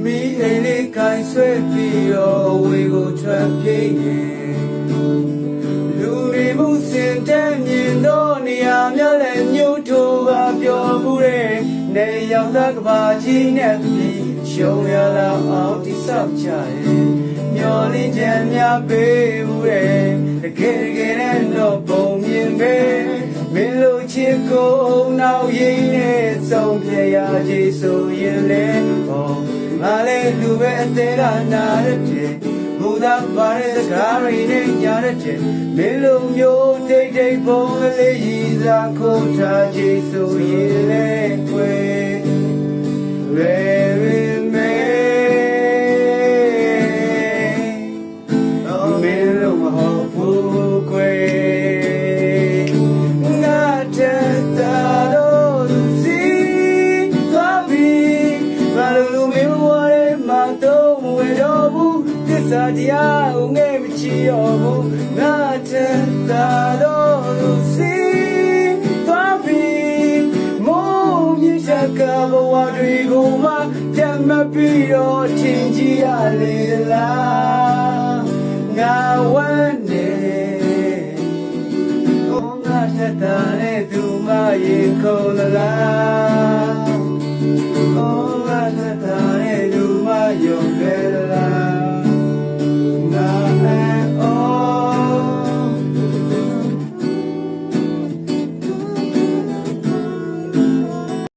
မိအိမ်လေးကိုင်ဆွဲပြီးတော့ဝေကိုထွက်ပြေးရင်လူတွေမှုစင်တဲ့မြင်တော့နေရာများလဲညှို့ထိုးပါပြောမှုတဲ့နေရောက်တဲ့ကဘာကြီးနဲ့ပြီးရှုံရလာအောင်တိဆောက်ကြရဲ့မျောလင်းချက်များပေးမှုတဲ့တကယ်နဲ့တော့ပုံမြင်ပဲမင်းလိုချစ်ကိုနောက်ရင်းနဲ့ဆုံးပြရကြီးဆိုရင်လေဟောငါလည်းလူပဲအသေးကနာတဲ့မူသာပါတဲ့စကားတွေနဲ့ညာတဲ့မင်းလိုမျိုးတိတ်တိတ်ပုံလေးရည်စားခိုးထားကြီးဆိုရင်လေခွေစာတရားကိုငဲ့မချီရောဘူးငါတဲ့တာတော့လူစီသွားပြီးမိုးမြစ်ချက်ကဘဝတွေကိုမှကြမ်းမပြီးတော့ထင်ကြီးရလေ